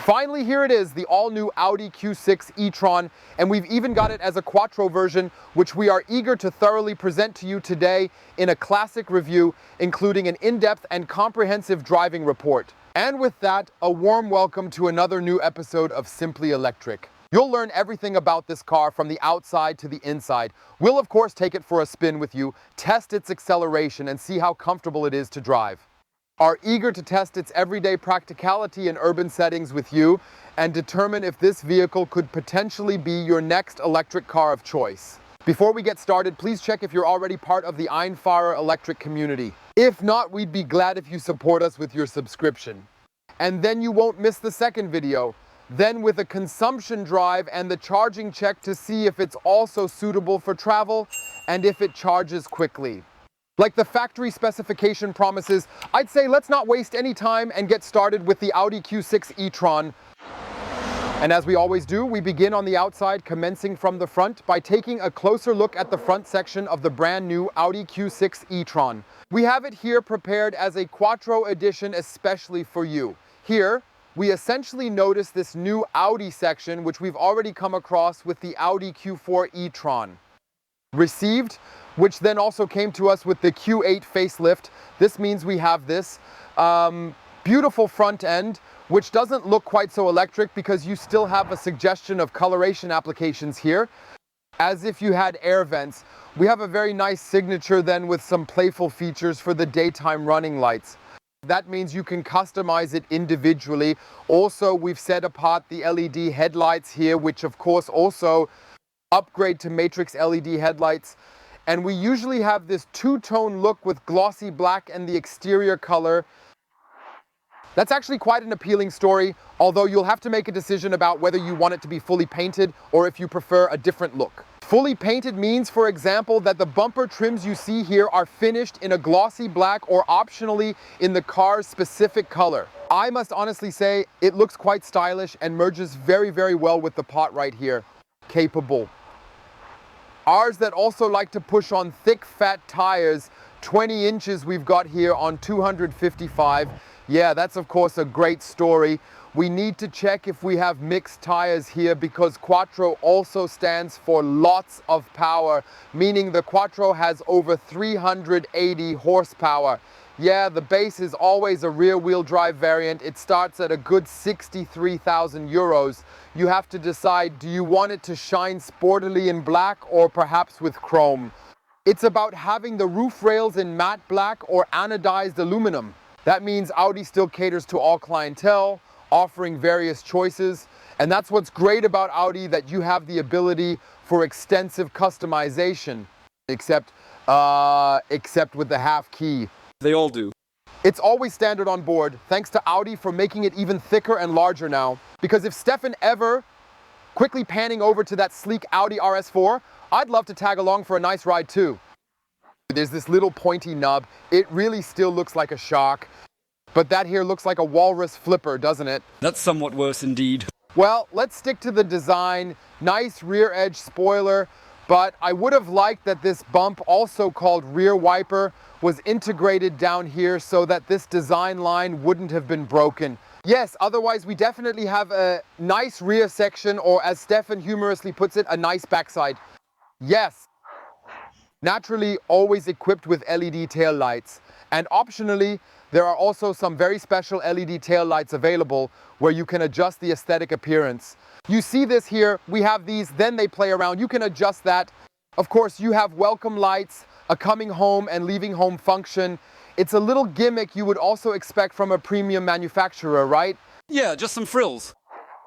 Finally, here it is, the all-new Audi Q6 e-tron, and we've even got it as a quattro version, which we are eager to thoroughly present to you today in a classic review, including an in-depth and comprehensive driving report. And with that, a warm welcome to another new episode of Simply Electric. You'll learn everything about this car from the outside to the inside. We'll of course take it for a spin with you, test its acceleration, and see how comfortable it is to drive. Are eager to test its everyday practicality in urban settings with you and determine if this vehicle could potentially be your next electric car of choice. Before we get started, please check if you're already part of the einfach electric community. If not, we'd be glad if you support us with your subscription. And then you won't miss the second video, then with a consumption drive and the charging check to see if it's also suitable for travel and if it charges quickly. Like the factory specification promises, I'd say let's not waste any time and get started with the Audi Q6 e-tron. And as we always do, we begin on the outside, commencing from the front by taking a closer look at the front section of the brand new Audi Q6 e-tron. We have it here prepared as a quattro edition especially for you. Here, we essentially notice this new Audi section, which we've already come across with the Audi Q4 e-tron. Received, which then also came to us with the Q8 facelift. This means we have this beautiful front end, which doesn't look quite so electric because you still have a suggestion of coloration applications here, as if you had air vents. We have a very nice signature then with some playful features for the daytime running lights. That means you can customize it individually. Also, we've set apart the LED headlights here, which of course also upgrade to matrix LED headlights. And we usually have this two-tone look with glossy black and the exterior color. That's actually quite an appealing story, although you'll have to make a decision about whether you want it to be fully painted or if you prefer a different look. Fully painted means, for example, that the bumper trims you see here are finished in a glossy black or optionally in the car's specific color. I must honestly say it looks quite stylish and merges very, very well with the pot right here. Capable. Ours that also like to push on thick, fat tires, 20 inches we've got here on 255. Yeah, that's of course a great story. We need to check if we have mixed tires here because quattro also stands for lots of power, meaning the quattro has over 380 horsepower. Yeah, the base is always a rear-wheel drive variant. It starts at a good 63,000 euros. You have to decide, do you want it to shine sportily in black or perhaps with chrome? It's about having the roof rails in matte black or anodized aluminum. That means Audi still caters to all clientele, offering various choices. And that's what's great about Audi, that you have the ability for extensive customization, except with the half key. They all do. It's always standard on board, thanks to Audi for making it even thicker and larger now. Because if Stefan ever, quickly panning over to that sleek Audi RS4, I'd love to tag along for a nice ride too. There's this little pointy nub. It really still looks like a shock. But that here looks like a walrus flipper, doesn't it? That's somewhat worse indeed. Well, let's stick to the design. Nice rear edge spoiler, but I would have liked that this bump, also called rear wiper, was integrated down here so that this design line wouldn't have been broken. Yes, otherwise we definitely have a nice rear section, or as Stefan humorously puts it, a nice backside. Yes, naturally always equipped with LED tail lights. And optionally, there are also some very special LED tail lights available where you can adjust the aesthetic appearance. You see this here, we have these, then they play around. You can adjust that. Of course, you have welcome lights, a coming home and leaving home function. It's a little gimmick you would also expect from a premium manufacturer, right? Yeah, just some frills.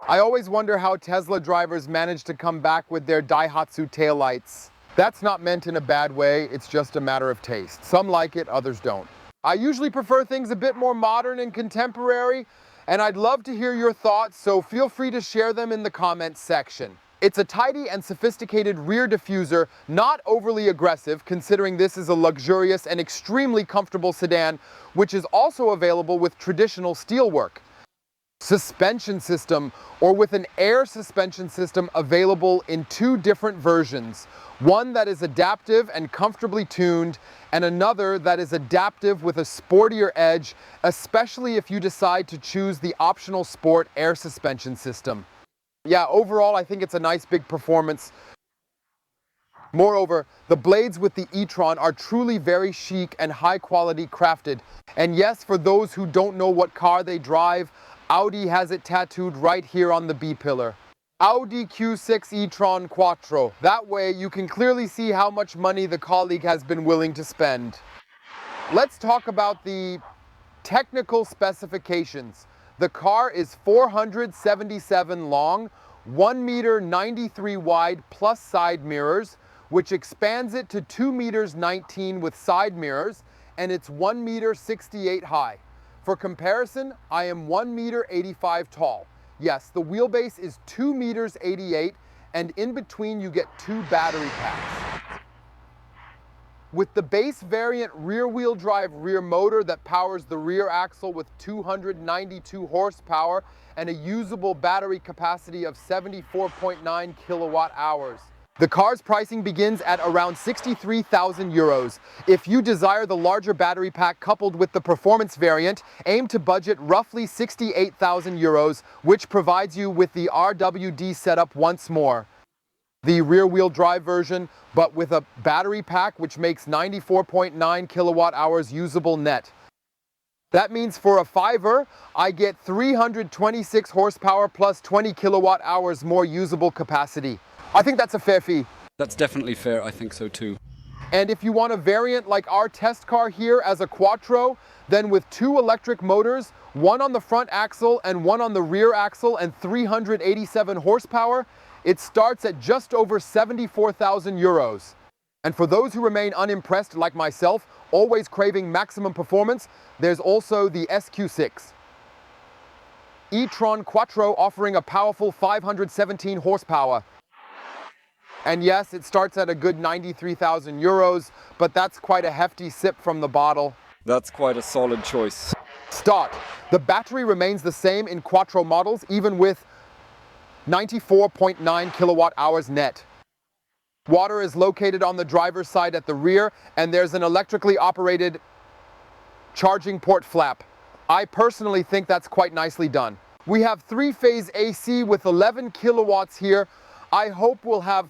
I always wonder how Tesla drivers manage to come back with their Daihatsu taillights. That's not meant in a bad way, it's just a matter of taste. Some like it, others don't. I usually prefer things a bit more modern and contemporary, and I'd love to hear your thoughts, so feel free to share them in the comments section. It's a tidy and sophisticated rear diffuser, not overly aggressive considering this is a luxurious and extremely comfortable sedan, which is also available with traditional steelwork. suspension system, or with an air suspension system available in two different versions. One that is adaptive and comfortably tuned, and another that is adaptive with a sportier edge, especially if you decide to choose the optional sport air suspension system. Yeah, overall I think it's a nice big performance. Moreover, the blades with the e-tron are truly very chic and high quality crafted. And yes, for those who don't know what car they drive, Audi has it tattooed right here on the B-pillar. Audi Q6 e-tron Quattro. That way you can clearly see how much money the colleague has been willing to spend. Let's talk about the technical specifications. The car is 477 long, 1 meter 93 wide plus side mirrors, which expands it to 2 meters 19 with side mirrors, and it's 1 meter 68 high. For comparison, I am 1 meter 85 tall. Yes, the wheelbase is 2 meters 88, and in between you get 2 battery packs. With the base variant rear-wheel drive rear motor that powers the rear axle with 292 horsepower and a usable battery capacity of 74.9 kilowatt hours. The car's pricing begins at around 63,000 euros. If you desire the larger battery pack coupled with the performance variant, aim to budget roughly 68,000 euros, which provides you with the RWD setup once more. The rear-wheel drive version, but with a battery pack which makes 94.9 kilowatt hours usable net. That means for a $5, I get 326 horsepower plus 20 kilowatt hours more usable capacity. I think that's a fair fee. That's definitely fair, I think so too. And if you want a variant like our test car here as a Quattro, then with 2 electric motors, one on the front axle and one on the rear axle and 387 horsepower, it starts at just over 74,000 euros. And for those who remain unimpressed like myself, always craving maximum performance, there's also the SQ6. e-tron Quattro offering a powerful 517 horsepower. And yes, it starts at a good 93,000 euros, but that's quite a hefty sip from the bottle. That's quite a solid choice. Start. The battery remains the same in Quattro models, even with 94.9 kilowatt hours net. Water is located on the driver's side at the rear, and there's an electrically operated charging port flap. I personally think that's quite nicely done. We have 3-phase AC with 11 kilowatts here. I hope we'll have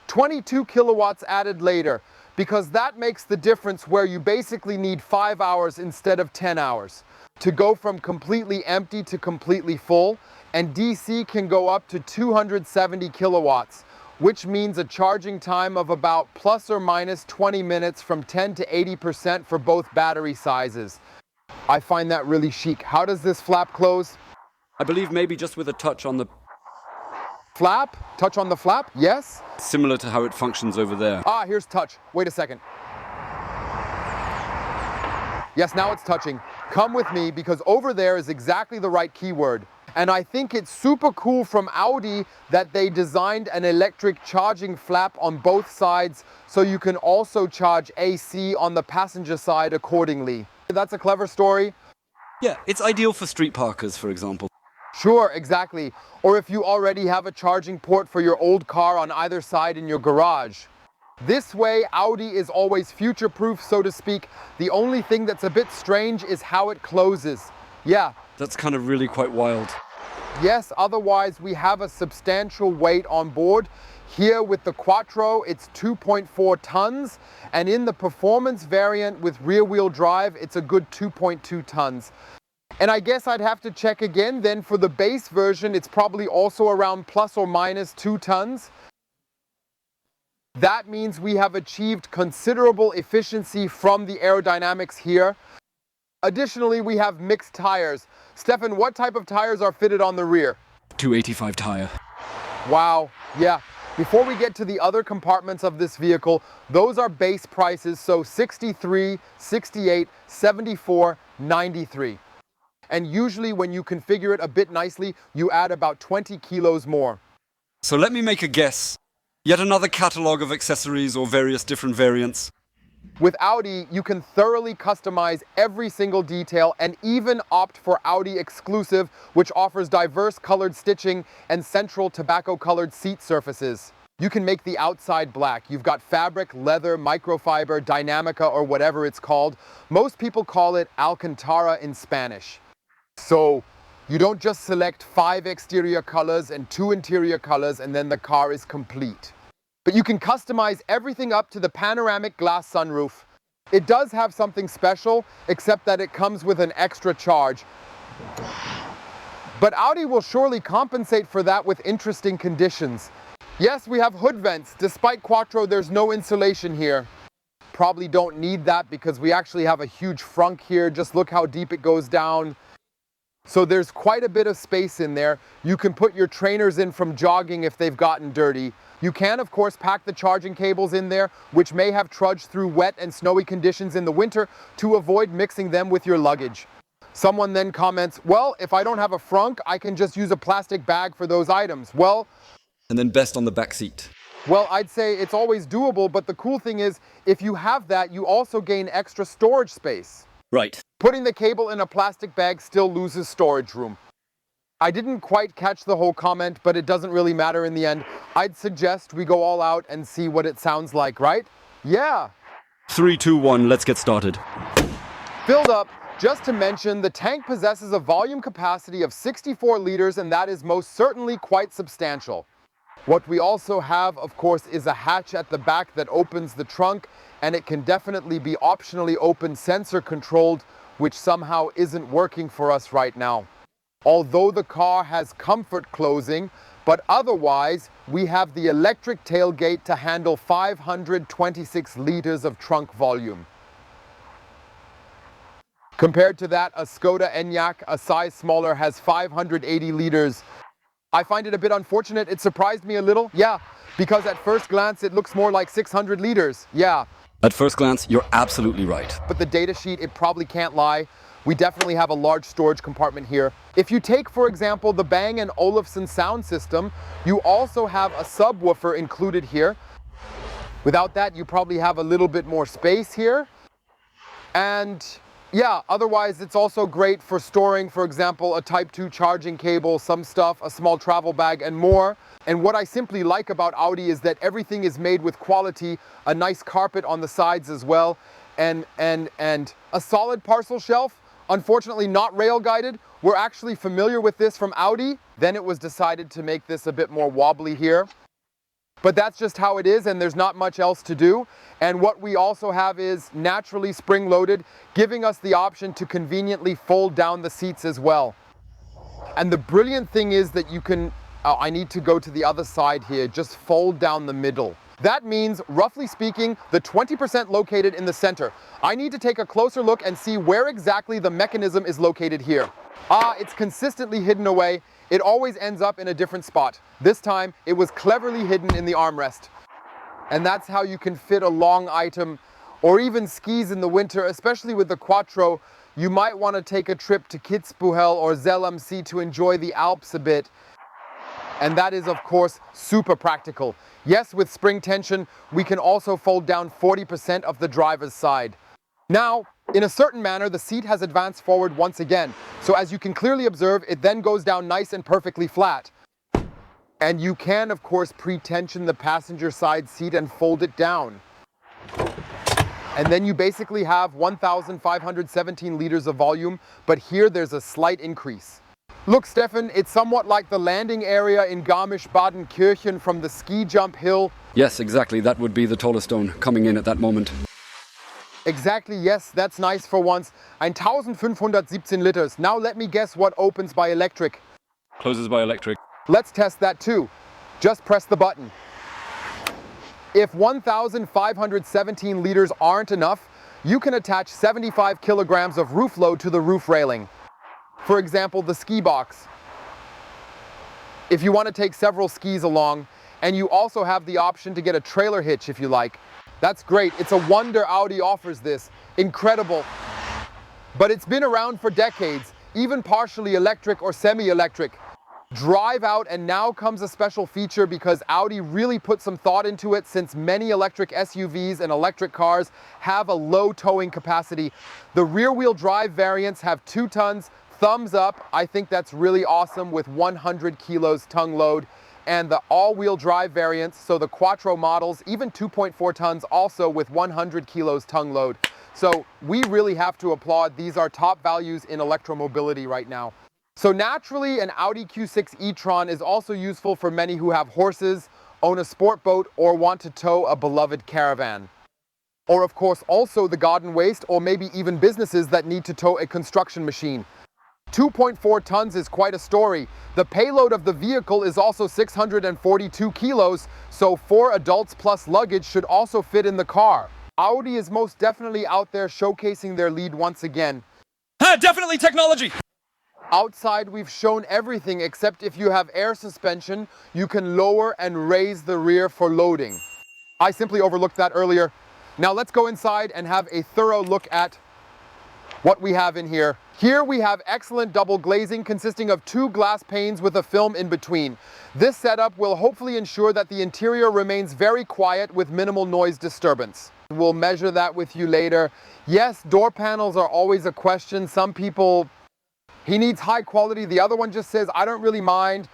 22 kilowatts added later, because that makes the difference where you basically need 5 hours instead of 10 hours to go from completely empty to completely full, and DC can go up to 270 kilowatts, which means a charging time of about plus or minus 20 minutes from 10 to 80% for both battery sizes. I find that really chic. How does this flap close? I believe maybe just with a touch on the Flap? Touch on the flap? Yes? similar to how it functions over there. Ah, here's touch. Wait a second. Yes, now it's touching. Come with me, because over there is exactly the right keyword. And I think it's super cool from Audi that they designed an electric charging flap on both sides, so you can also charge AC on the passenger side accordingly. That's a clever story. Yeah, it's ideal for street parkers, for example. Sure, exactly. Or if you already have a charging port for your old car on either side in your garage. This way, Audi is always future-proof, so to speak. The only thing that's a bit strange is how it closes. Yeah. That's kind of really quite wild. Yes, otherwise we have a substantial weight on board. Here with the Quattro, it's 2.4 tons, and in the performance variant with rear-wheel drive, it's a good 2.2 tons. And I guess I'd have to check again, then for the base version, it's probably also around plus or minus 2 tons. That means we have achieved considerable efficiency from the aerodynamics here. Additionally, we have mixed tires. Stefan, what type of tires are fitted on the rear? 285 tire. Wow, yeah. Before we get to the other compartments of this vehicle, those are base prices, so 63, 68, 74, 93. And usually when you configure it a bit nicely, you add about 20 kilos more. So let me make a guess. Yet another catalogue of accessories or various different variants. With Audi, you can thoroughly customize every single detail and even opt for Audi Exclusive, which offers diverse colored stitching and central tobacco-colored seat surfaces. You can make the outside black. You've got fabric, leather, microfiber, Dynamica, or whatever it's called. Most people call it Alcantara in Spanish. So you don't just select 5 exterior colors and 2 interior colors and then the car is complete. But you can customize everything up to the panoramic glass sunroof. It does have something special, except that it comes with an extra charge. But Audi will surely compensate for that with interesting conditions. Yes, we have hood vents. Despite Quattro, there's no insulation here. Probably don't need that because we actually have a huge frunk here. Just look how deep it goes down. So there's quite a bit of space in there. You can put your trainers in from jogging if they've gotten dirty. You can, of course, pack the charging cables in there, which may have trudged through wet and snowy conditions in the winter to avoid mixing them with your luggage. Someone then comments, well, if I don't have a frunk, I can just use a plastic bag for those items. Well, And then best on the back seat. well, I'd say it's always doable, but the cool thing is, if you have that, you also gain extra storage space. Right. Putting the cable in a plastic bag still loses storage room. I didn't quite catch the whole comment, but it doesn't really matter in the end. I'd suggest we go all out and see what it sounds like, right? Yeah. 3, 2, 1, let's get started. Filled up. Just to mention, the tank possesses a volume capacity of 64 liters, and that is most certainly quite substantial. What we also have, of course, is a hatch at the back that opens the trunk, and it can definitely be optionally open sensor controlled, which somehow isn't working for us right now. Although the car has comfort closing, but otherwise we have the electric tailgate to handle 526 liters of trunk volume. Compared to that, a Skoda Enyaq, a size smaller, has 580 liters. I find it a bit unfortunate. It surprised me a little. Yeah, because at first glance it looks more like 600 liters. Yeah. At first glance, you're absolutely right. But the data sheet, it probably can't lie. We definitely have a large storage compartment here. If you take, for example, the Bang & Olufsen sound system, you also have a subwoofer included here. Without that, you probably have a little bit more space here. And yeah, otherwise it's also great for storing, for example, a Type 2 charging cable, some stuff, a small travel bag, and more. And what I simply like about Audi is that everything is made with quality, a nice carpet on the sides as well, and a solid parcel shelf. Unfortunately not rail guided. We're actually familiar with this from Audi. Then it was decided to make this a bit more wobbly here. But that's just how it is, and there's not much else to do. And what we also have is naturally spring-loaded, giving us the option to conveniently fold down the seats as well. And the brilliant thing is that you can, I need to go to the other side here, just fold down the middle. That means, roughly speaking, the 20% located in the center. I need to take a closer look and see where exactly the mechanism is located here. It's consistently hidden away. It always ends up in a different spot. This time, it was cleverly hidden in the armrest. And that's how you can fit a long item, or even skis in the winter, especially with the Quattro. You might want to take a trip to Kitzbühel or Zell am See to enjoy the Alps a bit. And that is, of course, super practical. Yes, with spring tension, we can also fold down 40% of the driver's side. Now, in a certain manner, the seat has advanced forward once again. So as you can clearly observe, it then goes down nice and perfectly flat. And you can, of course, pre-tension the passenger side seat and fold it down. And then you basically have 1,517 liters of volume, but here there's a slight increase. Look, Stefan, it's somewhat like the landing area in Garmisch-Badenkirchen from the ski jump hill. Yes, exactly. That would be the tallest stone coming in at that moment. Exactly, yes, that's nice for once. 1,517 liters. Now let me guess what opens by electric. Closes by electric. Let's test that too. Just press the button. If 1,517 liters aren't enough, you can attach 75 kilograms of roof load to the roof railing. For example, the ski box. If you want to take several skis along, and you also have the option to get a trailer hitch if you like. That's great. It's a wonder Audi offers this. Incredible. But it's been around for decades, even partially electric or semi-electric. Drive out, and now comes a special feature because Audi really put some thought into it, since many electric SUVs and electric cars have a low towing capacity. The rear-wheel drive variants have 2 tons, thumbs up. I think that's really awesome with 100 kilos tongue load. And the all-wheel drive variants, so the quattro models, even 2.4 tons also with 100 kilos tongue load. So we really have to applaud. These are top values in electromobility right now. So naturally, an Audi Q6 e-tron is also useful for many who have horses, own a sport boat, or want to tow a beloved caravan. Or of course also the garden waste, or maybe even businesses that need to tow a construction machine. 2.4 tons is quite a story. The payload of the vehicle is also 642 kilos, so 4 adults plus luggage should also fit in the car. Audi is most definitely out there showcasing their lead once again. Definitely technology! Outside, we've shown everything except if you have air suspension, you can lower and raise the rear for loading. I simply overlooked that earlier. Now let's go inside and have a thorough look at what we have in here. Here we have excellent double glazing consisting of 2 glass panes with a film in between. This setup will hopefully ensure that the interior remains very quiet with minimal noise disturbance. We'll measure that with you later. Yes, door panels are always a question. Some people, he needs high quality. The other one just says, I don't really mind.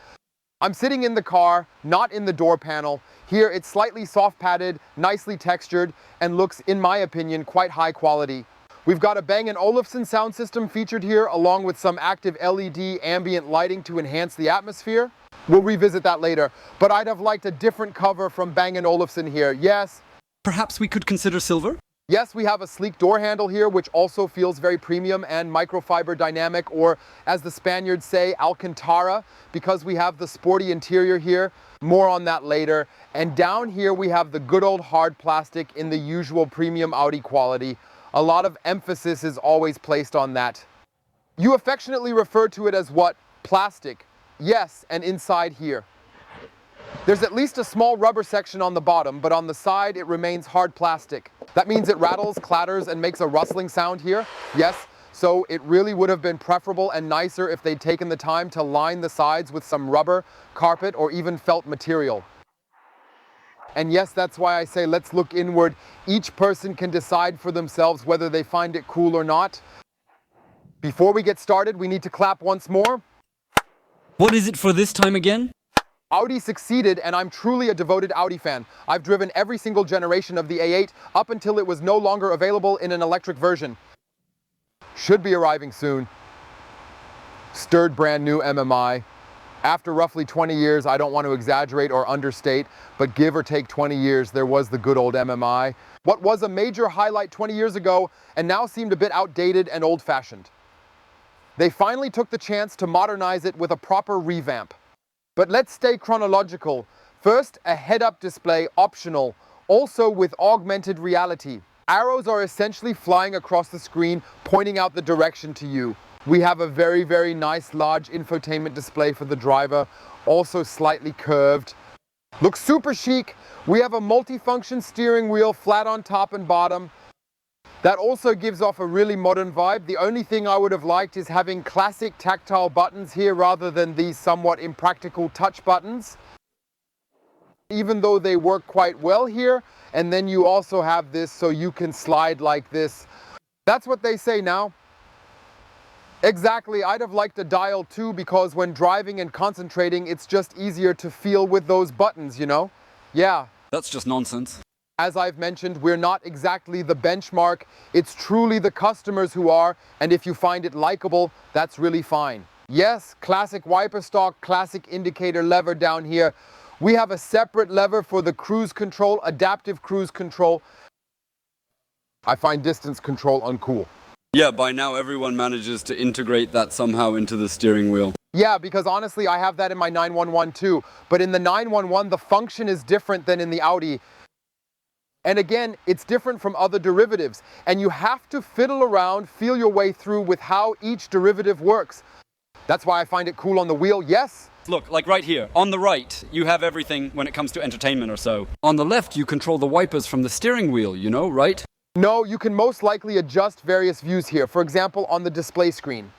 I'm sitting in the car, not in the door panel. Here it's slightly soft padded, nicely textured, and looks, in my opinion, quite high quality. We've got a Bang & Olufsen sound system featured here, along with some active LED ambient lighting to enhance the atmosphere. We'll revisit that later, but I'd have liked a different cover from Bang & Olufsen here. Yes. Perhaps we could consider silver? Yes, we have a sleek door handle here, which also feels very premium and microfiber dynamic, or as the Spaniards say, Alcantara, because we have the sporty interior here. More on that later. And down here we have the good old hard plastic in the usual premium Audi quality. A lot of emphasis is always placed on that. You affectionately refer to it as what? Plastic. Yes, and inside here. There's at least a small rubber section on the bottom, but on the side it remains hard plastic. That means it rattles, clatters, and makes a rustling sound here. Yes, so it really would have been preferable and nicer if they'd taken the time to line the sides with some rubber, carpet, or even felt material. And yes, that's why I say let's look inward. Each person can decide for themselves whether they find it cool or not. Before we get started, we need to clap once more. What is it for this time again? Audi succeeded, and I'm truly a devoted Audi fan. I've driven every single generation of the A8 up until it was no longer available in an electric version. Should be arriving soon. Stirred brand new MMI. After roughly 20 years, I don't want to exaggerate or understate, but give or take 20 years, there was the good old MMI. What was a major highlight 20 years ago and now seemed a bit outdated and old-fashioned. They finally took the chance to modernize it with a proper revamp. But let's stay chronological. First, a head-up display, optional, also with augmented reality. Arrows are essentially flying across the screen, pointing out the direction to you. We have a very, very nice large infotainment display for the driver, also slightly curved. Looks super chic. We have a multifunction steering wheel, flat on top and bottom. That also gives off a really modern vibe. The only thing I would have liked is having classic tactile buttons here rather than these somewhat impractical touch buttons. Even though they work quite well here, and then you also have this so you can slide like this. That's what they say now. Exactly, I'd have liked a dial too, because when driving and concentrating, it's just easier to feel with those buttons, you know? Yeah. That's just nonsense. As I've mentioned, we're not exactly the benchmark. It's truly the customers who are, and if you find it likable, that's really fine. Yes, classic wiper stalk, classic indicator lever down here. We have a separate lever for the cruise control, adaptive cruise control. I find distance control uncool. Yeah, by now everyone manages to integrate that somehow into the steering wheel. Yeah, because honestly, I have that in my 911 too. But in the 911, the function is different than in the Audi. And again, it's different from other derivatives. And you have to fiddle around, feel your way through with how each derivative works. That's why I find it cool on the wheel, yes. Look, like right here, on the right, you have everything when it comes to entertainment or so. On the left, you control the wipers from the steering wheel, you know, right? No, you can most likely adjust various views here. For example, on the display screen.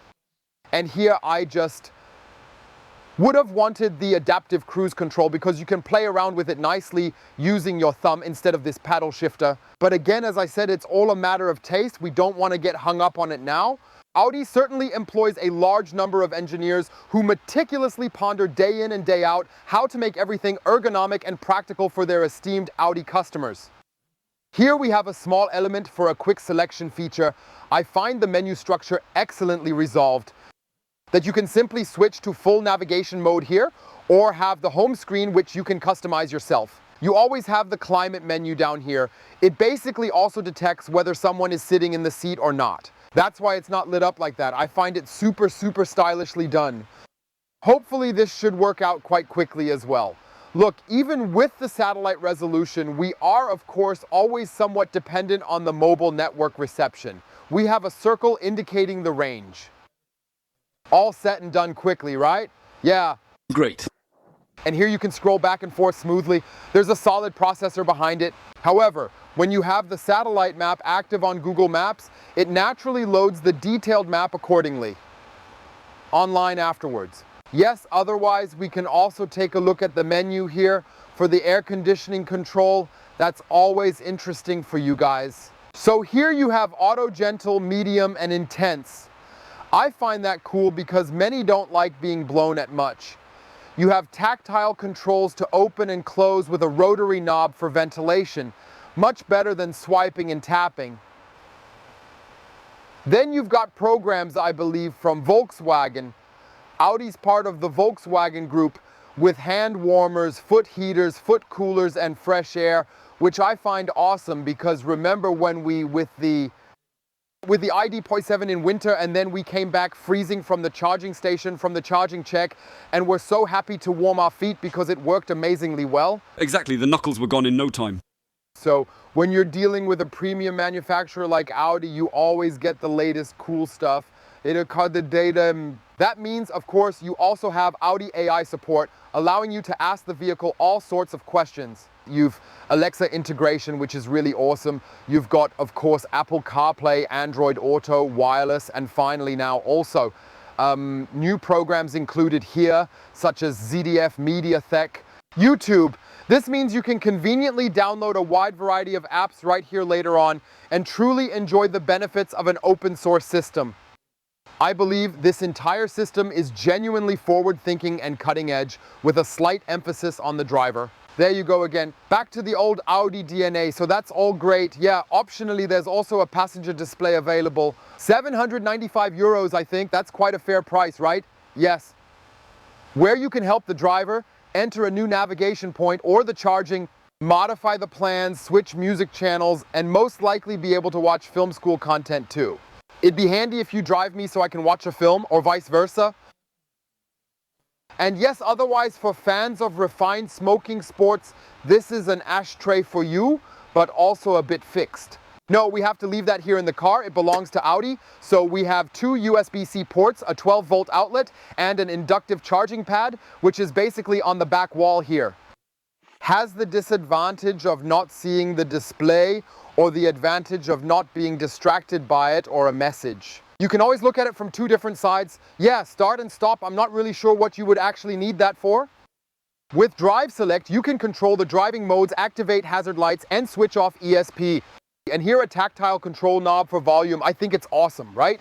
And here I just Would have wanted the adaptive cruise control because you can play around with it nicely using your thumb instead of this paddle shifter. But again, as I said, it's all a matter of taste. We don't want to get hung up on it now. Audi certainly employs a large number of engineers who meticulously ponder day in and day out how to make everything ergonomic and practical for their esteemed Audi customers. Here we have a small element for a quick selection feature. I find the menu structure excellently resolved, that you can simply switch to full navigation mode here or have the home screen which you can customize yourself. You always have the climate menu down here. It basically also detects whether someone is sitting in the seat or not. That's why it's not lit up like that. I find it super stylishly done. Hopefully this should work out quite quickly as well. Look, even with the satellite resolution, we are of course always somewhat dependent on the mobile network reception. We have a circle indicating the range. All set and done quickly, right? Yeah. Great. And here you can scroll back and forth smoothly. There's a solid processor behind it. However, when you have the satellite map active on Google Maps, it naturally loads the detailed map accordingly online afterwards. Yes, otherwise we can also take a look at the menu here for the air conditioning control. That's always interesting for you guys. So here you have auto, gentle, medium, and intense. I find that cool because many don't like being blown at much. You have tactile controls to open and close with a rotary knob for ventilation, much better than swiping and tapping. Then you've got programs, I believe, from Volkswagen. Audi's part of the Volkswagen group with hand warmers, foot heaters, foot coolers, and fresh air, which I find awesome because remember when we, with the ID Q7 in winter, and then we came back freezing from the charging station, from the charging check, and we're so happy to warm our feet because it worked amazingly well. Exactly, the knuckles were gone in no time. So when you're dealing with a premium manufacturer like Audi, you always get the latest cool stuff. It'll cut the data. That means, of course, you also have Audi AI support, allowing you to ask the vehicle all sorts of questions. You've Alexa integration, which is really awesome. You've got, of course, Apple CarPlay, Android Auto, wireless, and finally now also new programs included here, such as ZDF MediaTek, YouTube. This means you can conveniently download a wide variety of apps right here later on and truly enjoy the benefits of an open source system. I believe this entire system is genuinely forward-thinking and cutting-edge with a slight emphasis on the driver. There you go again. Back to the old Audi DNA, so that's all great. Yeah, optionally there's also a passenger display available. 795 euros, I think. That's quite a fair price, right? Yes. Where you can help the driver enter a new navigation point or the charging, modify the plans, switch music channels, and most likely be able to watch film school content too. It'd be handy if you drive me so I can watch a film, or vice versa. And yes, otherwise for fans of refined smoking sports, this is an ashtray for you, but also a bit fixed. No, we have to leave that here in the car. It belongs to Audi. So we have two USB-C ports, a 12-volt outlet, and an inductive charging pad, which is basically on the back wall here. Has the disadvantage of not seeing the display or the advantage of not being distracted by it or a message. You can always look at it from two different sides. Yeah, start and stop. I'm not really sure what you would actually need that for. With Drive Select, you can control the driving modes, activate hazard lights, and switch off ESP. And here a tactile control knob for volume. I think it's awesome, right?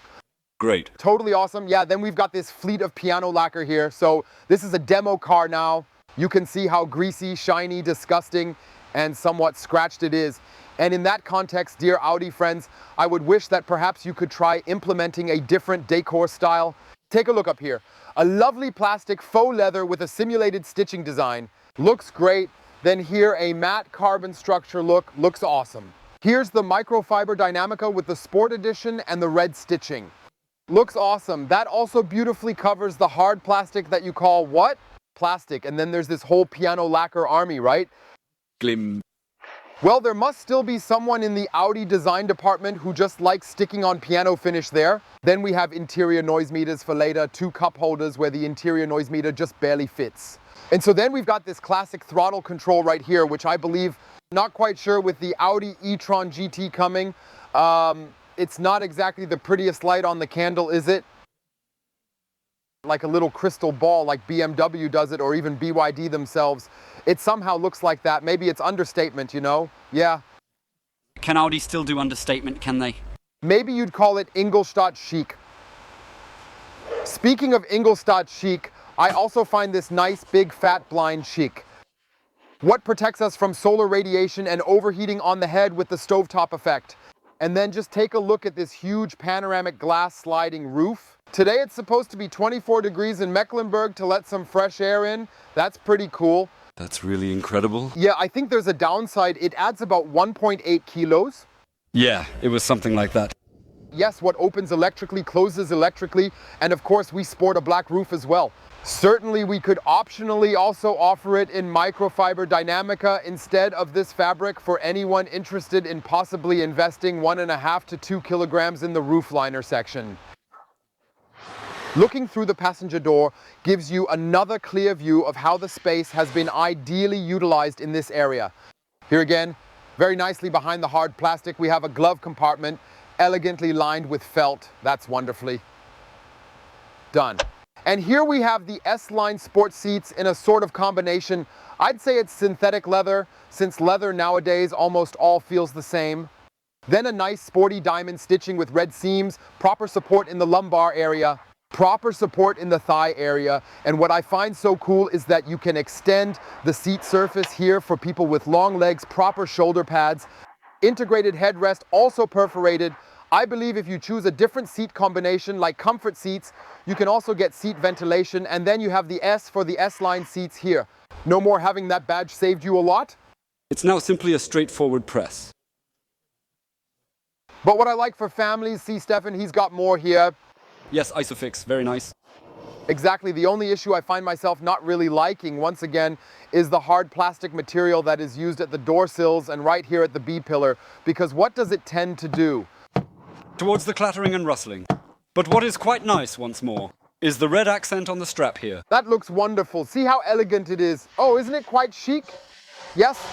Great. Totally awesome. Yeah, then we've got this fleet of piano lacquer here. So this is a demo car now. You can see how greasy, shiny, disgusting, and somewhat scratched it is. And in that context, dear Audi friends, I would wish that perhaps you could try implementing a different decor style. Take a look up here. A lovely plastic faux leather with a simulated stitching design. Looks great. Then here a matte carbon structure look. Looks awesome. Here's the microfiber Dynamica with the Sport Edition and the red stitching. Looks awesome. That also beautifully covers the hard plastic that you call what? Plastic. And then there's this whole piano lacquer army, right? Glim. Well, there must still be someone in the Audi design department who just likes sticking on piano finish there. Then we have interior noise meters for later, two cup holders where the interior noise meter just barely fits. And so then we've got this classic throttle control right here, which I believe, not quite sure with the Audi e-tron GT coming. It's not exactly the prettiest light on the candle, is it? like a little crystal ball like BMW does it, or even BYD themselves. It somehow looks like that. Maybe it's understatement, you know? Yeah. Can Audi still do understatement, can they? Maybe you'd call it Ingolstadt chic. Speaking of Ingolstadt chic, I also find this nice big fat blind chic. What protects us from solar radiation and overheating on the head with the stovetop effect? And then just take a look at this huge panoramic glass sliding roof. Today it's supposed to be 24 degrees in Mecklenburg to let some fresh air in. That's pretty cool. That's really incredible. Yeah, I think there's a downside. It adds about 1.8 kilos. Yeah, it was something like that. Yes, what opens electrically closes electrically, and of course we sport a black roof as well. Certainly we could optionally also offer it in microfiber Dynamica instead of this fabric for anyone interested in possibly investing 1.5 to 2 kilograms in the roof liner section. Looking through the passenger door gives you another clear view of how the space has been ideally utilized in this area. Here again, very nicely behind the hard plastic, we have a glove compartment elegantly lined with felt. That's wonderfully done. And here we have the S-Line sport seats in a sort of combination. I'd say it's synthetic leather, since leather nowadays almost all feels the same. Then a nice sporty diamond stitching with red seams, proper support in the lumbar area, proper support in the thigh area. And what I find so cool is that you can extend the seat surface here for people with long legs, proper shoulder pads, integrated headrest, also perforated. I believe if you choose a different seat combination like comfort seats, you can also get seat ventilation, and then you have the S for the S-Line seats here. No more having that badge saved you a lot. It's now simply a straightforward press. But what I like for families, see Stefan, he's got more here. Yes, Isofix, very nice. Exactly, the only issue I find myself not really liking, once again, is the hard plastic material that is used at the door sills and right here at the B-pillar, because what does it tend to do? Towards the clattering and rustling. But what is quite nice, once more, is the red accent on the strap here. That looks wonderful. See how elegant it is. Oh, isn't it quite chic? Yes?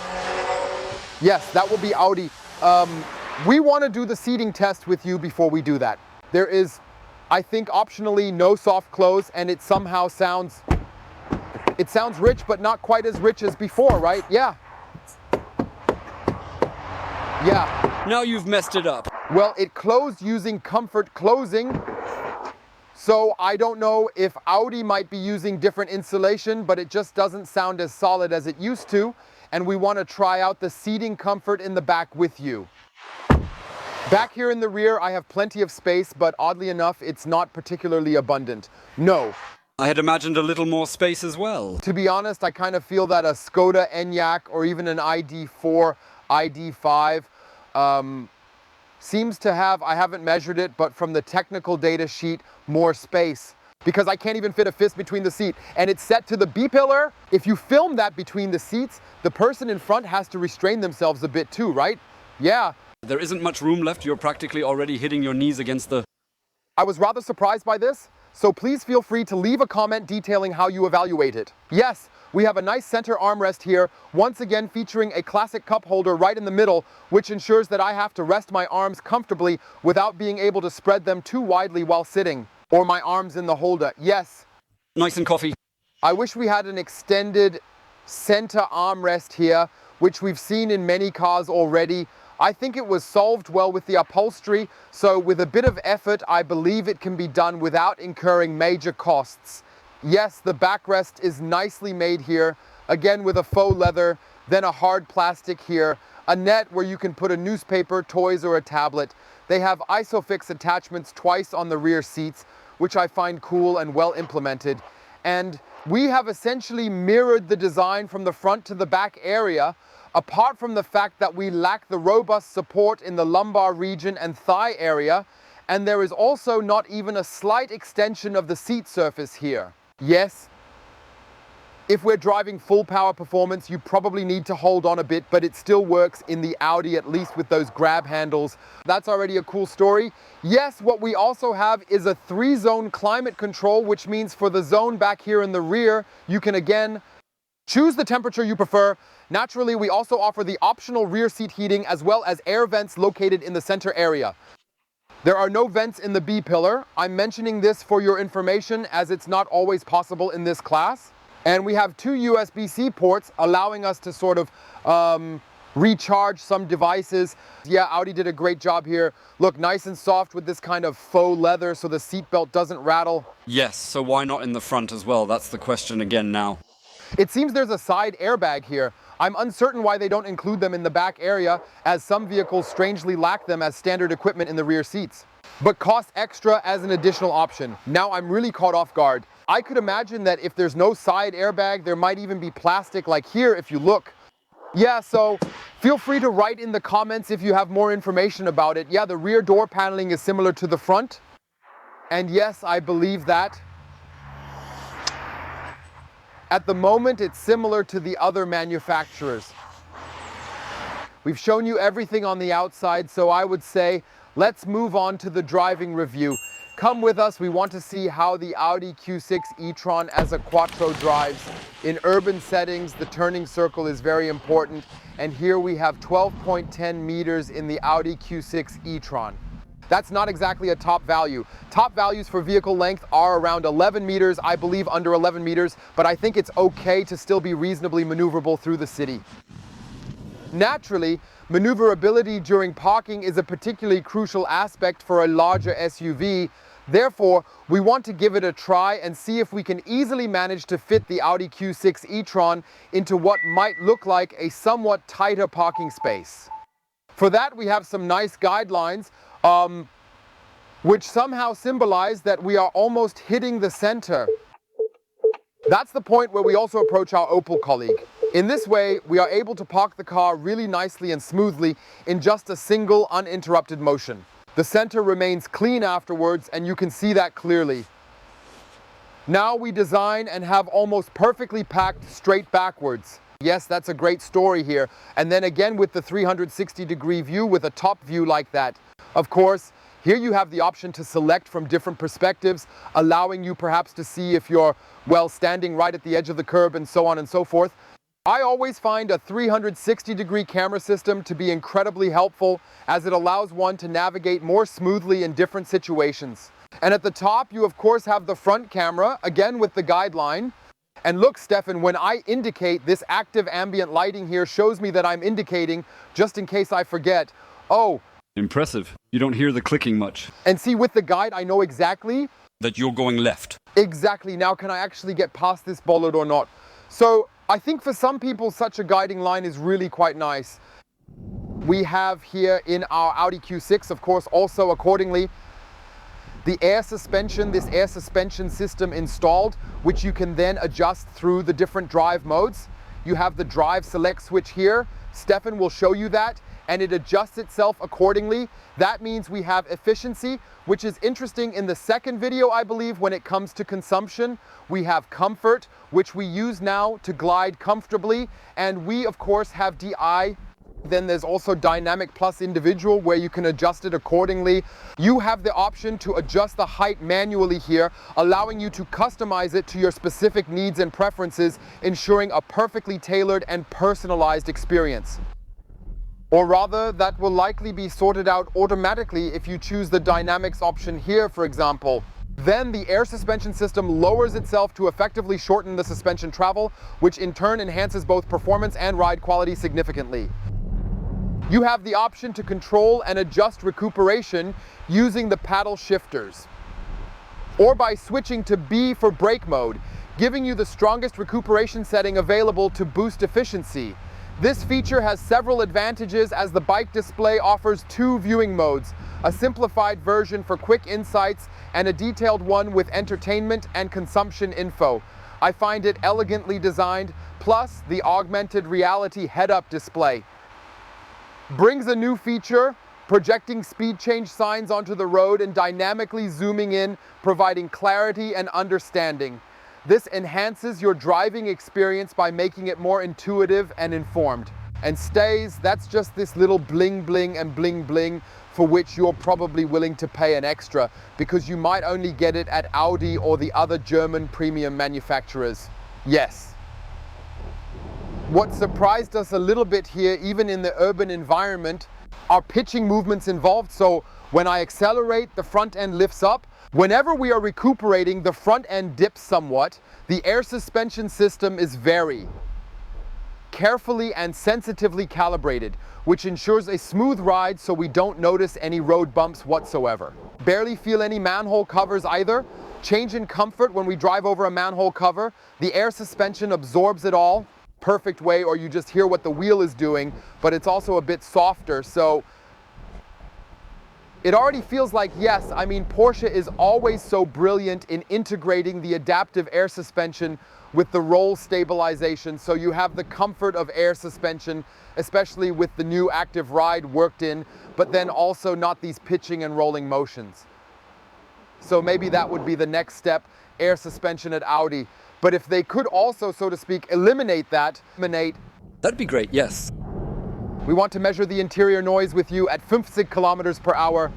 Yes, that will be Audi. We want to do the seating test with you before we do that. There is, I think, optionally no soft close, and it somehow sounds rich, but not quite as rich as before, right? Yeah. Yeah. Now you've messed it up. Well, it closed using comfort closing. So I don't know if Audi might be using different insulation, but it just doesn't sound as solid as it used to. And we want to try out the seating comfort in the back with you. Back here in the rear, I have plenty of space, but oddly enough, it's not particularly abundant. No. I had imagined a little more space as well. To be honest, I kind of feel that a Skoda Enyaq or even an ID4, ID5 seems to have, I haven't measured it, but from the technical data sheet, more space. Because I can't even fit a fist between the seat. And it's set to the B-pillar. If you film that between the seats, the person in front has to restrain themselves a bit too, right? Yeah. There isn't much room left. You're practically already hitting your knees against the... I was rather surprised by this, so please feel free to leave a comment detailing how you evaluate it. Yes, we have a nice center armrest here, once again featuring a classic cup holder right in the middle, which ensures that I have to rest my arms comfortably without being able to spread them too widely while sitting, or my arms in the holder. Yes. Nice and coffee. I wish we had an extended center armrest here, which we've seen in many cars already. I think it was solved well with the upholstery, so with a bit of effort, I believe it can be done without incurring major costs. Yes, the backrest is nicely made here, again with a faux leather, then a hard plastic here, a net where you can put a newspaper, toys, or a tablet. They have Isofix attachments twice on the rear seats, which I find cool and well implemented. And we have essentially mirrored the design from the front to the back area, apart from the fact that we lack the robust support in the lumbar region and thigh area, and there is also not even a slight extension of the seat surface here. Yes, if we're driving full power performance, you probably need to hold on a bit, but it still works in the Audi, at least with those grab handles. That's already a cool story. Yes, what we also have is a 3-zone climate control, which means for the zone back here in the rear, you can again choose the temperature you prefer. Naturally, we also offer the optional rear seat heating as well as air vents located in the center area. There are no vents in the B pillar. I'm mentioning this for your information as it's not always possible in this class. And we have two USB-C ports allowing us to sort of recharge some devices. Yeah, Audi did a great job here. Look, nice and soft with this kind of faux leather so the seatbelt doesn't rattle. Yes, so why not in the front as well? That's the question again now. It seems there's a side airbag here. I'm uncertain why they don't include them in the back area, as some vehicles strangely lack them as standard equipment in the rear seats, but cost extra as an additional option. Now I'm really caught off guard. I could imagine that if there's no side airbag, there might even be plastic like here if you look. Yeah, so feel free to write in the comments if you have more information about it. Yeah, the rear door paneling is similar to the front. And yes, I believe that. At the moment, it's similar to the other manufacturers. We've shown you everything on the outside, so I would say let's move on to the driving review. Come with us, we want to see how the Audi Q6 e-tron as a quattro drives. In urban settings, the turning circle is very important, and here we have 12.10 meters in the Audi Q6 e-tron. That's not exactly a top value. Top values for vehicle length are around 11 meters, I believe under 11 meters, but I think it's okay to still be reasonably maneuverable through the city. Naturally, maneuverability during parking is a particularly crucial aspect for a larger SUV. Therefore, we want to give it a try and see if we can easily manage to fit the Audi Q6 e-tron into what might look like a somewhat tighter parking space. For that, we have some nice guidelines which somehow symbolize that we are almost hitting the center. That's the point where we also approach our Opel colleague. In this way, we are able to park the car really nicely and smoothly in just a single uninterrupted motion. The center remains clean afterwards, and you can see that clearly. Now we design and have almost perfectly packed straight backwards. Yes, that's a great story here. And then again with the 360-degree view with a top view like that. Of course, here you have the option to select from different perspectives, allowing you perhaps to see if you're, well, standing right at the edge of the curb and so on and so forth. I always find a 360-degree camera system to be incredibly helpful as it allows one to navigate more smoothly in different situations. And at the top, you of course have the front camera, again with the guideline. And look, Stefan, when I indicate, this active ambient lighting here shows me that I'm indicating, just in case I forget. Oh. Impressive. You don't hear the clicking much. And see, with the guide, I know exactly that you're going left. Exactly. Now, can I actually get past this bollard or not? So I think for some people, such a guiding line is really quite nice. We have here in our Audi Q6, of course, also accordingly, the air suspension, this air suspension system installed, which you can then adjust through the different drive modes. You have the drive select switch here. Stefan will show you that, and it adjusts itself accordingly. That means we have efficiency, which is interesting in the second video, I believe, when it comes to consumption. We have comfort, which we use now to glide comfortably. And we, of course, have DI. Then there's also Dynamic Plus Individual, where you can adjust it accordingly. You have the option to adjust the height manually here, allowing you to customize it to your specific needs and preferences, ensuring a perfectly tailored and personalized experience. Or rather, that will likely be sorted out automatically if you choose the dynamics option here, for example. Then the air suspension system lowers itself to effectively shorten the suspension travel, which in turn enhances both performance and ride quality significantly. You have the option to control and adjust recuperation using the paddle shifters, or by switching to B for brake mode, giving you the strongest recuperation setting available to boost efficiency. This feature has several advantages as the bike display offers two viewing modes, a simplified version for quick insights and a detailed one with entertainment and consumption info. I find it elegantly designed, plus the augmented reality head-up display brings a new feature, projecting speed change signs onto the road and dynamically zooming in, providing clarity and understanding. This enhances your driving experience by making it more intuitive and informed. And stays, that's just this little bling bling and bling bling for which you're probably willing to pay an extra because you might only get it at Audi or the other German premium manufacturers. Yes. What surprised us a little bit here, even in the urban environment, are pitching movements involved. So When I accelerate, the front end lifts up. Whenever we are recuperating, the front end dips somewhat. The air suspension system is very carefully and sensitively calibrated, which ensures a smooth ride so we don't notice any road bumps whatsoever. Barely feel any manhole covers either. Change in comfort when we drive over a manhole cover. The air suspension absorbs it all, perfect way, or you just hear what the wheel is doing, but it's also a bit softer, so it already feels like, yes, I mean, Porsche is always so brilliant in integrating the adaptive air suspension with the roll stabilization, so you have the comfort of air suspension, especially with the new active ride worked in, but then also not these pitching and rolling motions. So maybe that would be the next step, air suspension at Audi. But if they could also, so to speak, eliminate that, that'd be great, yes. We want to measure the interior noise with you at 50 kilometers per hour.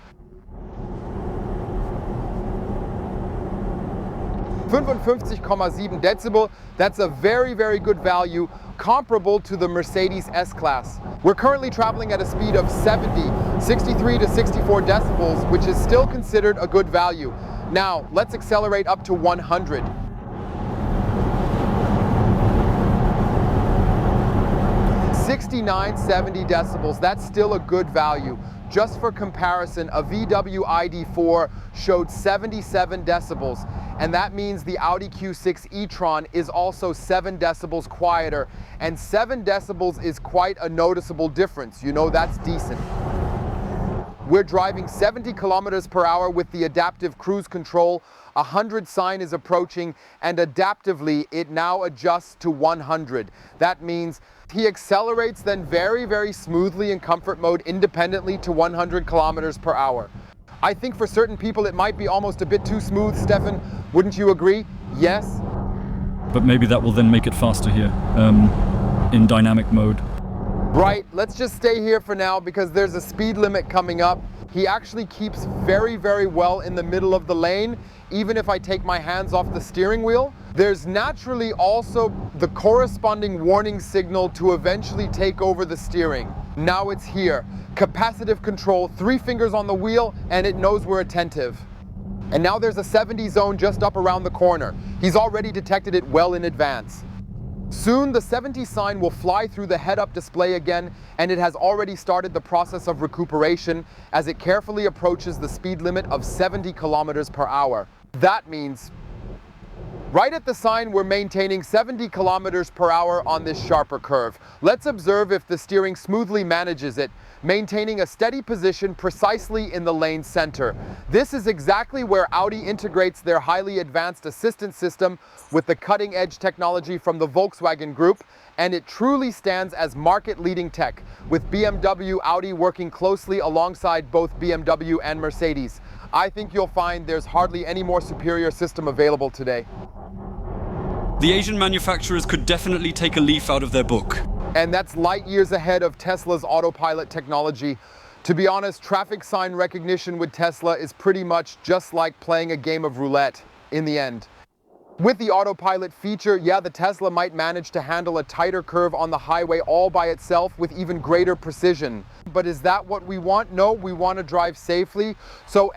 55,7 decibel, that's a very, very good value, comparable to the Mercedes S-Class. We're currently traveling at a speed of 63 to 64 decibels, which is still considered a good value. Now, let's accelerate up to 100. 69, 70 decibels, that's still a good value. Just for comparison, a VW ID4 showed 77 decibels, and that means the Audi Q6 e-tron is also 7 decibels quieter, and 7 decibels is quite a noticeable difference. You know, that's decent. We're driving 70 kilometers per hour with the adaptive cruise control. 100 sign is approaching, and adaptively it now adjusts to 100. That means he accelerates then very, very smoothly in comfort mode independently to 100 kilometers per hour. I think for certain people it might be almost a bit too smooth, Stefan. Wouldn't you agree? Yes? But maybe that will then make it faster here, in dynamic mode. Right, let's just stay here for now because there's a speed limit coming up. He actually keeps very, very well in the middle of the lane, even if I take my hands off the steering wheel. There's naturally also the corresponding warning signal to eventually take over the steering. Now it's here. Capacitive control, 3 fingers on the wheel, and it knows we're attentive. And now there's a 70 zone just up around the corner. He's already detected it well in advance. Soon the 70 sign will fly through the head-up display again, and it has already started the process of recuperation as it carefully approaches the speed limit of 70 kilometers per hour. That means right at the sign we're maintaining 70 kilometers per hour on this sharper curve. Let's observe if the steering smoothly manages it, maintaining a steady position precisely in the lane center. This is exactly where Audi integrates their highly advanced assistance system with the cutting-edge technology from the Volkswagen Group, and it truly stands as market-leading tech, with BMW, Audi working closely alongside both BMW and Mercedes. I think you'll find there's hardly any more superior system available today. The Asian manufacturers could definitely take a leaf out of their book. And that's light years ahead of Tesla's autopilot technology. To be honest, traffic sign recognition with Tesla is pretty much just like playing a game of roulette in the end. With the autopilot feature, yeah, the Tesla might manage to handle a tighter curve on the highway all by itself with even greater precision. But is that what we want? No, we want to drive safely.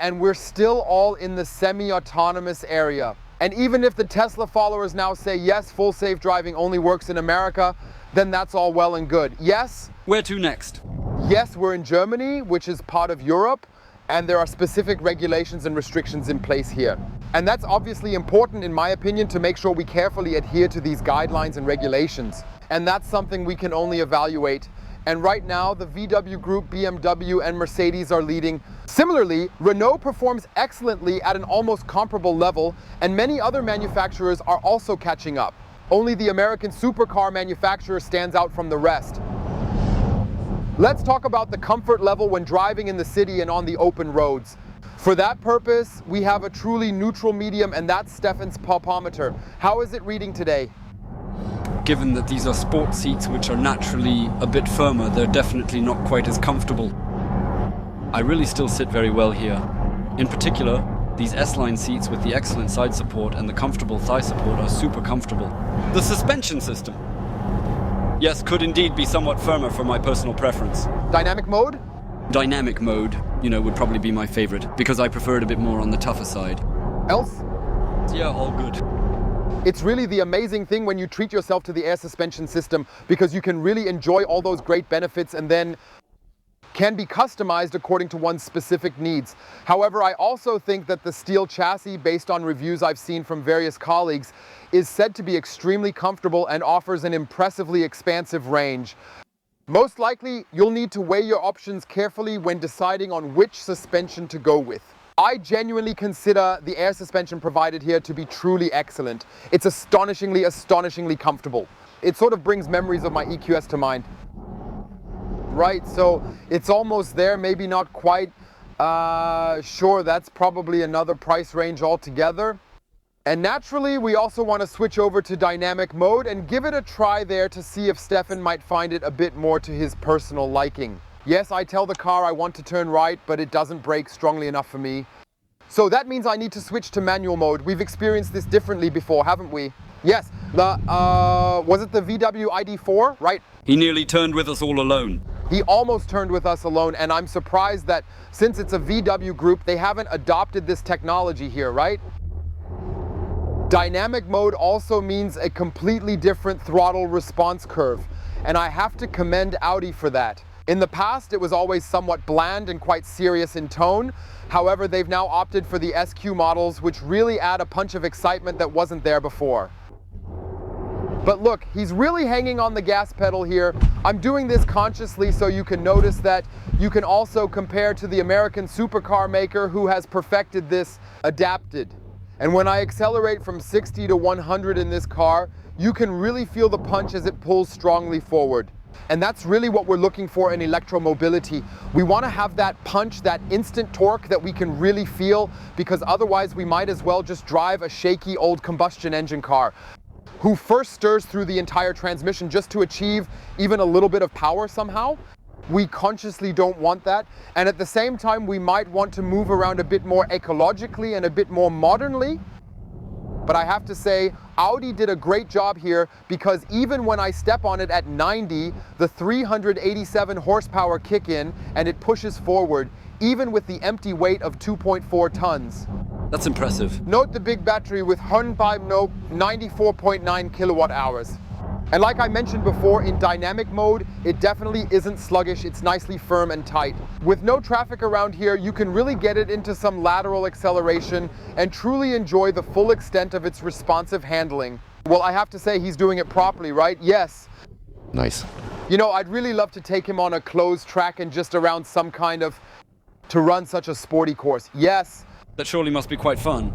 And we're still all in the semi-autonomous area. And even if the Tesla followers now say, yes, full safe driving only works in America, then that's all well and good. Yes? Where to next? Yes, we're in Germany, which is part of Europe, and there are specific regulations and restrictions in place here. And that's obviously important, in my opinion, to make sure we carefully adhere to these guidelines and regulations. And that's something we can only evaluate. And right now, the VW Group, BMW, and Mercedes are leading. Similarly, Renault performs excellently at an almost comparable level, and many other manufacturers are also catching up. Only the American supercar manufacturer stands out from the rest. Let's talk about the comfort level when driving in the city and on the open roads. For that purpose, we have a truly neutral medium, and that's Stefan's pulpometer. How is it reading today? Given that these are sport seats which are naturally a bit firmer, they're definitely not quite as comfortable. I really still sit very well here. In particular, these S-line seats with the excellent side support and the comfortable thigh support are super comfortable. The suspension system, yes, could indeed be somewhat firmer for my personal preference. Dynamic mode? Dynamic mode. you know, would probably be my favorite, because I prefer it a bit more on the tougher side. Else? Yeah, all good. It's really the amazing thing when you treat yourself to the air suspension system, because you can really enjoy all those great benefits and then can be customized according to one's specific needs. However, I also think that the steel chassis, based on reviews I've seen from various colleagues, is said to be extremely comfortable and offers an impressively expansive range. Most likely, you'll need to weigh your options carefully when deciding on which suspension to go with. I genuinely consider the air suspension provided here to be truly excellent. It's astonishingly comfortable. It sort of brings memories of my EQS to mind. Right, so it's almost there, maybe not quite. Sure, that's probably another price range altogether. And naturally, we also want to switch over to dynamic mode and give it a try there to see if Stefan might find it a bit more to his personal liking. Yes, I tell the car I want to turn right, but it doesn't brake strongly enough for me. So that means I need to switch to manual mode. We've experienced this differently before, haven't we? Yes, was it the VW ID4, right? He nearly turned with us all alone. He almost turned with us alone, and I'm surprised that since it's a VW group, they haven't adopted this technology here, right? Dynamic mode also means a completely different throttle response curve, and I have to commend Audi for that. In the past, it was always somewhat bland and quite serious in tone. However, they've now opted for the SQ models, which really add a punch of excitement that wasn't there before. But look, he's really hanging on the gas pedal here. I'm doing this consciously so you can notice that you can also compare to the American supercar maker who has perfected this adapted. And when I accelerate from 60 to 100 in this car, you can really feel the punch as it pulls strongly forward. And that's really what we're looking for in electromobility. We want to have that punch, that instant torque that we can really feel, because otherwise we might as well just drive a shaky old combustion engine car who first stirs through the entire transmission just to achieve even a little bit of power somehow. We consciously don't want that. And at the same time, we might want to move around a bit more ecologically and a bit more modernly. But I have to say, Audi did a great job here, because even when I step on it at 90, the 387 horsepower kick in and it pushes forward, even with the empty weight of 2.4 tons. That's impressive. Note the big battery with 94.9 kilowatt hours. And like I mentioned before, in dynamic mode, it definitely isn't sluggish, it's nicely firm and tight. With no traffic around here, you can really get it into some lateral acceleration and truly enjoy the full extent of its responsive handling. Well, I have to say he's doing it properly, right? Yes. Nice. You know, I'd really love to take him on a closed track and just around some kind of, to run such a sporty course. Yes. That surely must be quite fun.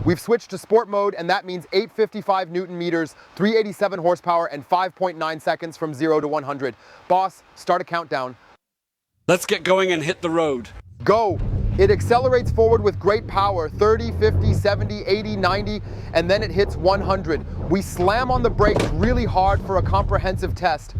We've switched to sport mode, and that means 855 Newton meters, 387 horsepower, and 5.9 seconds from 0 to 100. Boss, start a countdown. Let's get going and hit the road. Go! It accelerates forward with great power, 30, 50, 70, 80, 90, and then it hits 100. We slam on the brakes really hard for a comprehensive test.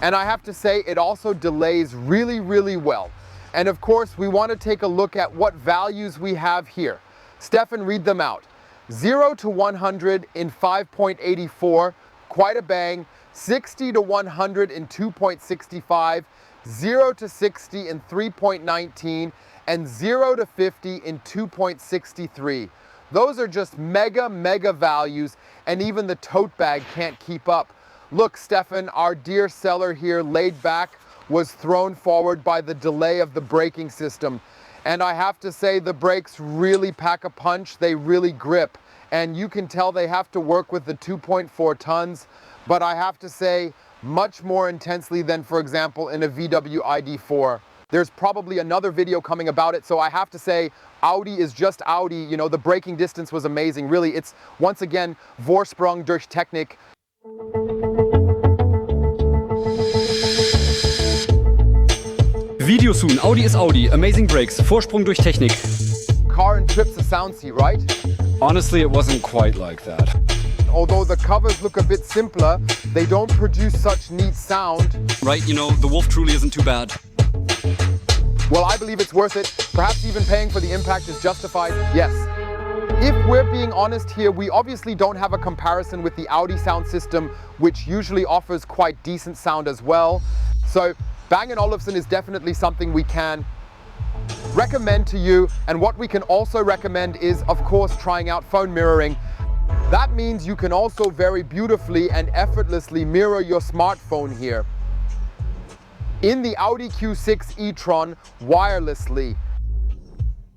And I have to say, it also delays really well. And of course, we want to take a look at what values we have here. Stefan, read them out. 0 to 100 in 5.84, quite a bang. 60 to 100 in 2.65, 0 to 60 in 3.19, and 0 to 50 in 2.63. Those are just mega values, and even the tote bag can't keep up. Look, Stefan, our dear seller here, laid back, was thrown forward by the delay of the braking system. And I have to say, the brakes really pack a punch, they really grip. And you can tell they have to work with the 2.4 tons, but I have to say, much more intensely than, for example, in a VW ID4. There's probably another video coming about it, so I have to say, Audi is just Audi. You know, the braking distance was amazing. Really, it's, once again, Vorsprung durch Technik. Video soon. Audi is Audi. Amazing brakes. Vorsprung durch Technik. Car and trips a sound seat, right? Honestly, it wasn't quite like that. Although the covers look a bit simpler, they don't produce such neat sound. Right, you know, the Wolf truly isn't too bad. Well, I believe it's worth it. Perhaps even paying for the impact is justified. Yes. If we're being honest here, we obviously don't have a comparison with the Audi sound system, which usually offers quite decent sound as well. So Bang & Olufsen is definitely something we can recommend to you, and what we can also recommend is, of course, trying out phone mirroring. That means you can also very beautifully and effortlessly mirror your smartphone here in the Audi Q6 e-tron wirelessly.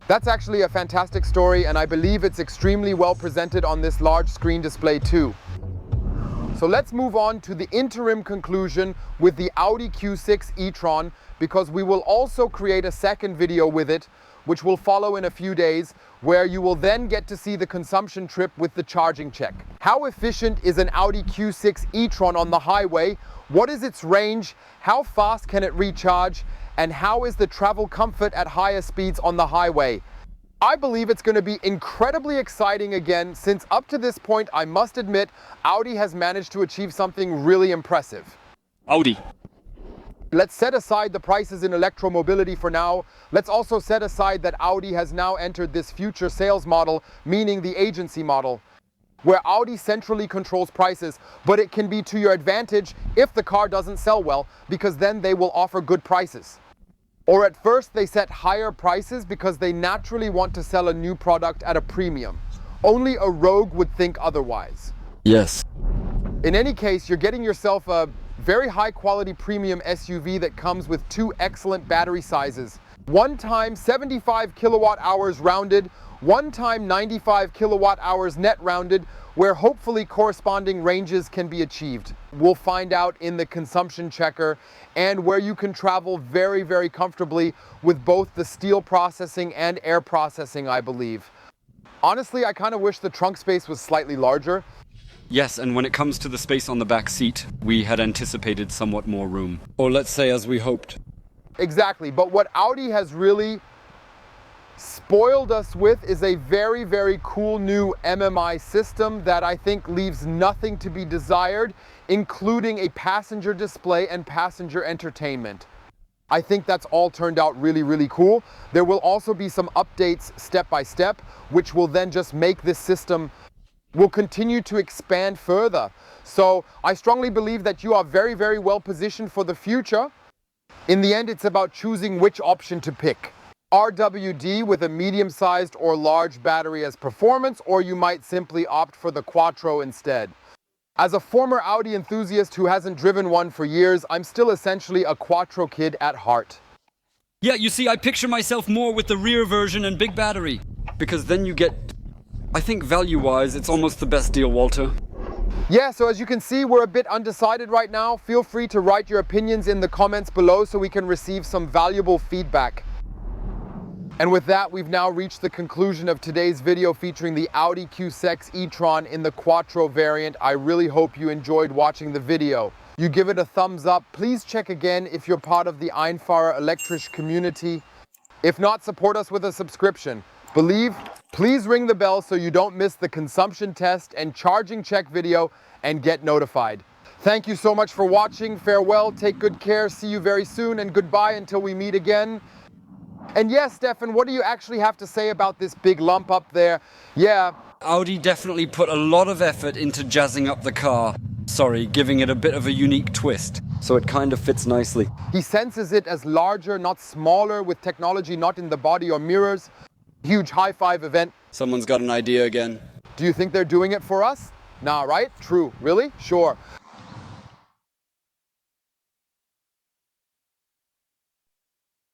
That's actually a fantastic story, and I believe it's extremely well presented on this large screen display too. So let's move on to the interim conclusion with the Audi Q6 e-tron, because we will also create a second video with it, which will follow in a few days, where you will then get to see the consumption trip with the charging check. How efficient is an Audi Q6 e-tron on the highway? What is its range? How fast can it recharge? And how is the travel comfort at higher speeds on the highway? I believe it's going to be incredibly exciting again, since up to this point, I must admit, Audi has managed to achieve something really impressive. Audi. Let's set aside the prices in electromobility for now. Let's also set aside that Audi has now entered this future sales model, meaning the agency model, where Audi centrally controls prices, but it can be to your advantage if the car doesn't sell well, because then they will offer good prices. Or at first they set higher prices because they naturally want to sell a new product at a premium. Only a rogue would think otherwise. Yes. In any case, you're getting yourself a very high quality premium SUV that comes with two excellent battery sizes. One time 75 kilowatt hours rounded, one time 95 kilowatt hours net rounded, where hopefully corresponding ranges can be achieved. We'll find out in the consumption checker, and where you can travel very, very comfortably with both the steel processing and air processing, I believe. Honestly, I kind of wish the trunk space was slightly larger. Yes, and when it comes to the space on the back seat, we had anticipated somewhat more room. Or let's say as we hoped. Exactly, but what Audi has really spoiled us with is a very, very cool new MMI system that I think leaves nothing to be desired, including a passenger display and passenger entertainment. I think that's all turned out really, really cool. There will also be some updates step by step, which will then just make this system will continue to expand further. So I strongly believe that you are very, very well positioned for the future. In the end, it's about choosing which option to pick. RWD with a medium-sized or large battery as performance, or you might simply opt for the Quattro instead. As a former Audi enthusiast who hasn't driven one for years, I'm still essentially a Quattro kid at heart. Yeah, you see, I picture myself more with the rear version and big battery. Because then you get, I think value-wise, it's almost the best deal, Walter. Yeah, so as you can see, we're a bit undecided right now. Feel free to write your opinions in the comments below so we can receive some valuable feedback. And with that, we've now reached the conclusion of today's video featuring the Audi Q6 e-tron in the Quattro variant. I really hope you enjoyed watching the video. You give it a thumbs up. Please check again if you're part of the einfach elektrisch community. If not, support us with a subscription. Please ring the bell so you don't miss the consumption test and charging check video and get notified. Thank you so much for watching. Farewell, take good care, see you very soon, and goodbye until we meet again. And yes, Stefan, what do you actually have to say about this big lump up there? Yeah. Audi definitely put a lot of effort into jazzing up the car. Sorry, giving it a bit of a unique twist. So it kind of fits nicely. He senses it as larger, not smaller, with technology not in the body or mirrors. Huge high five event. Someone's got an idea again. Do you think they're doing it for us? Nah, right? True. Really? Sure.